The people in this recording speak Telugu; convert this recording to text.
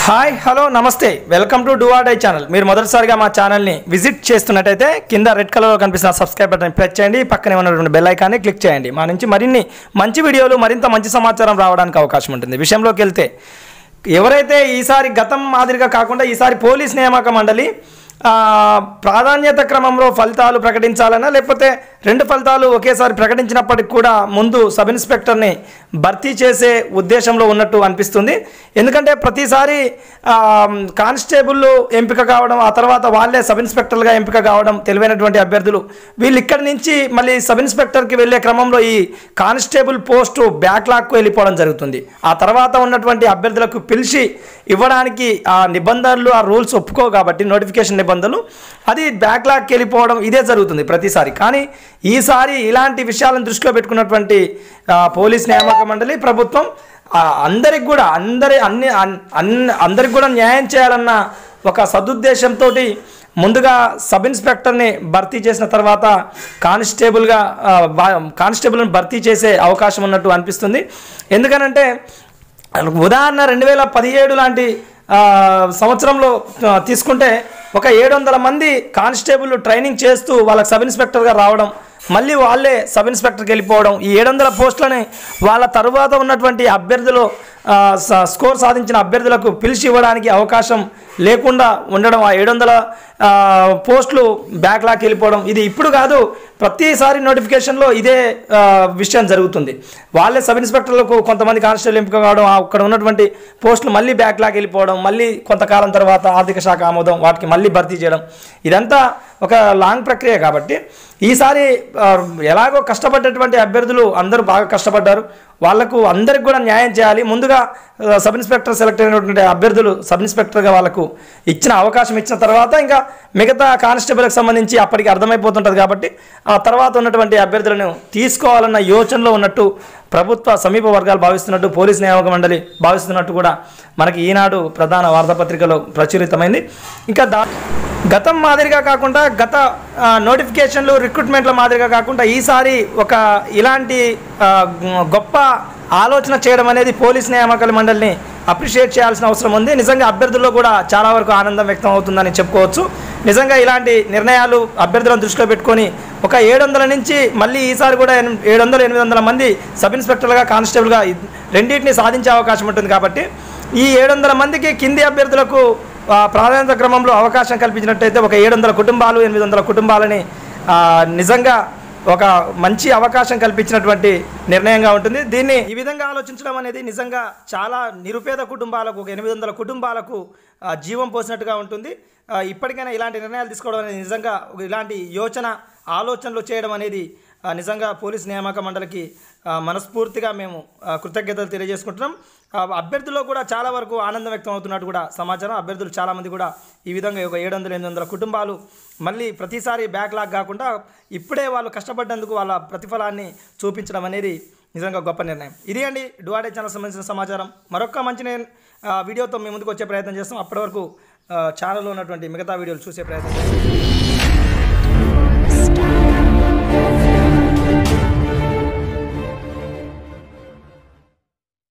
హాయ్ హలో నమస్తే welcome to do or die channel. మీరు మొదటిసారిగా మా ఛానల్ని విజిట్ చేస్తున్నట్టయితే కింద రెడ్ కలర్లో కనిపిస్తున్న సబ్స్క్రైబ్ బటన్ ప్రెస్ చేయండి, పక్కనే ఉన్నటువంటి బెల్ ఐకాన్ని క్లిక్ చేయండి. మా నుంచి మరిన్ని మంచి వీడియోలు మరింత మంచి సమాచారం రావడానికి అవకాశం ఉంటుంది. విషయంలోకి వెళ్తే ఎవరైతే ఈసారి గతం మాదిరిగా కాకుండా ఈసారి పోలీస్ నియామక మండలి ప్రాధాన్యత క్రమంలో ఫలితాలు ప్రకటించాలన్నా లేకపోతే రెండు ఫలితాలు ఒకేసారి ప్రకటించినప్పటికి కూడా ముందు సబ్ ఇన్స్పెక్టర్ని భర్తీ చేసే ఉద్దేశంలో ఉన్నట్టు అనిపిస్తుంది. ఎందుకంటే ప్రతిసారి కానిస్టేబుల్ ఎంపిక కావడం, ఆ తర్వాత వాళ్ళే సబ్ ఇన్స్పెక్టర్లుగా ఎంపిక కావడం, తెలివైనటువంటి అభ్యర్థులు వీళ్ళు ఇక్కడి నుంచి మళ్ళీ సబ్ ఇన్స్పెక్టర్కి వెళ్ళే క్రమంలో ఈ కానిస్టేబుల్ పోస్టు బ్యాక్లాగ్కు వెళ్ళిపోవడం జరుగుతుంది. ఆ తర్వాత ఉన్నటువంటి అభ్యర్థులకు పిలిచి ఇవ్వడానికి ఆ నిబంధనలు ఆ రూల్స్ ఒప్పుకో కాబట్టి నోటిఫికేషన్ నిబంధనలు అది బ్యాక్లాగ్కి వెళ్ళిపోవడం ఇదే జరుగుతుంది ప్రతిసారి. కానీ ఈసారి ఇలాంటి విషయాలను దృష్టిలో పెట్టుకున్నటువంటి పోలీస్ నియామక మండలి ప్రభుత్వం అందరికి కూడా అందరికి కూడా న్యాయం చేయాలన్న ఒక సదుద్దేశంతో ముందుగా సబ్ ఇన్స్పెక్టర్ని భర్తీ చేసిన తర్వాత కానిస్టేబుల్ని భర్తీ చేసే అవకాశం ఉన్నట్టు అనిపిస్తుంది. ఎందుకనంటే ఉదాహరణ 2017 లాంటి సంవత్సరంలో తీసుకుంటే ఒక 700 మంది కానిస్టేబుల్ ట్రైనింగ్ చేస్తూ వాళ్ళకి సబ్ ఇన్స్పెక్టర్గా రావడం, మళ్ళీ వాళ్ళే సబ్ ఇన్స్పెక్టర్కి వెళ్ళిపోవడం, ఈ 700 పోస్టులని వాళ్ళ తరువాత ఉన్నటువంటి అభ్యర్థులు స్కోర్ సాధించిన అభ్యర్థులకు పిలిచి ఇవ్వడానికి అవకాశం లేకుండా ఉండడం, ఆ 700 పోస్టులు బ్యాక్లాగ్కి వెళ్ళిపోవడం ఇది ఇప్పుడు కాదు, ప్రతిసారి నోటిఫికేషన్లో ఇదే విషయం జరుగుతుంది. వాళ్ళే సబ్ ఇన్స్పెక్టర్లకు కొంతమంది కానిస్టేబుల్ ఎంపిక కావడం, అక్కడ ఉన్నటువంటి పోస్టులు మళ్ళీ బ్యాక్లాగ్ వెళ్ళిపోవడం, మళ్ళీ కొంతకాలం తర్వాత ఆర్థిక శాఖ ఆమోదం వాటికి మళ్ళీ భర్తీ చేయడం, ఇదంతా ఒక లాంగ్ ప్రక్రియ. కాబట్టి ఈసారి ఎలాగో కష్టపడ్డటువంటి అభ్యర్థులు అందరూ బాగా కష్టపడ్డారు, వాళ్లకు అందరికి కూడా న్యాయం చేయాలి. ముందుగా సబ్ ఇన్స్పెక్టర్ సెలెక్ట్ అయినటువంటి అభ్యర్థులు సబ్ ఇన్స్పెక్టర్గా వాళ్ళకు ఇచ్చిన అవకాశం ఇచ్చిన తర్వాత ఇంకా మిగతా కానిస్టేబుల్కి సంబంధించి అప్పటికి అర్థమైపోతుంటుంది. కాబట్టి ఆ తర్వాత ఉన్నటువంటి అభ్యర్థులను తీసుకోవాలన్న యోచనలో ఉన్నట్టు ప్రభుత్వ సమీప వర్గాలు భావిస్తున్నట్టు, పోలీస్ నియామక మండలి భావిస్తున్నట్టు కూడా మనకి ఈనాడు ప్రధాన వార్తాపత్రికలో ప్రచురితమైంది. ఇంకా గతం మాదిరిగా కాకుండా గత నోటిఫికేషన్లు రిక్రూట్మెంట్ల మాదిరిగా కాకుండా ఈసారి ఒక ఇలాంటి గొప్ప ఆలోచన చేయడం అనేది పోలీస్ నియామకాల మండలిని అప్రిషియేట్ చేయాల్సిన అవసరం ఉంది. నిజంగా అభ్యర్థుల్లో కూడా చాలా వరకు ఆనందం వ్యక్తం అవుతుందని చెప్పుకోవచ్చు. నిజంగా ఇలాంటి నిర్ణయాలు అభ్యర్థులను దృష్టిలో పెట్టుకొని ఒక 700 నుంచి మళ్ళీ ఈసారి కూడా 700-800 మంది సబ్ ఇన్స్పెక్టర్లుగా కానిస్టేబుల్గా రెండింటిని సాధించే అవకాశం ఉంటుంది. కాబట్టి ఈ 700 మందికి కింది అభ్యర్థులకు ప్రాధాన్యత క్రమంలో అవకాశం కల్పించినట్టయితే ఒక 700 కుటుంబాలు 800 కుటుంబాలని నిజంగా ఒక మంచి అవకాశం కల్పించినటువంటి నిర్ణయంగా ఉంటుంది. దీన్ని ఈ విధంగా ఆలోచించడం అనేది నిజంగా చాలా నిరుపేద కుటుంబాలకు, ఒక 800 కుటుంబాలకు జీవం పోసినట్టుగా ఉంటుంది. ఇప్పటికైనా ఇలాంటి నిర్ణయాలు తీసుకోవడం అనేది నిజంగా ఇలాంటి ఆలోచనలు చేయడం అనేది నిజంగా పోలీస్ నియామక మండలికి మనస్ఫూర్తిగా మేము కృతజ్ఞతలు తెలియజేసుకుంటున్నాం. అభ్యర్థుల్లో కూడా చాలా వరకు ఆనందం వ్యక్తం అవుతున్నట్టు కూడా సమాచారం. అభ్యర్థులు చాలామంది కూడా ఈ విధంగా ఒక 700-800 కుటుంబాలు మళ్ళీ ప్రతిసారి బ్యాక్లాగ్ కాకుండా ఇప్పుడే వాళ్ళు కష్టపడ్డందుకు వాళ్ళ ప్రతిఫలాన్ని చూపించడం అనేది నిజంగా గొప్ప నిర్ణయం. ఇది అండి డూ ఆర్ డై ఛానల్ సంబంధించిన సమాచారం. మరొక మంచి వీడియోతో మీ ముందుకు వచ్చే ప్రయత్నం చేస్తాం. అప్పటి వరకు ఛానల్లో ఉన్నటువంటి మిగతా వీడియోలు చూసే ప్రయత్నం చేస్తాం.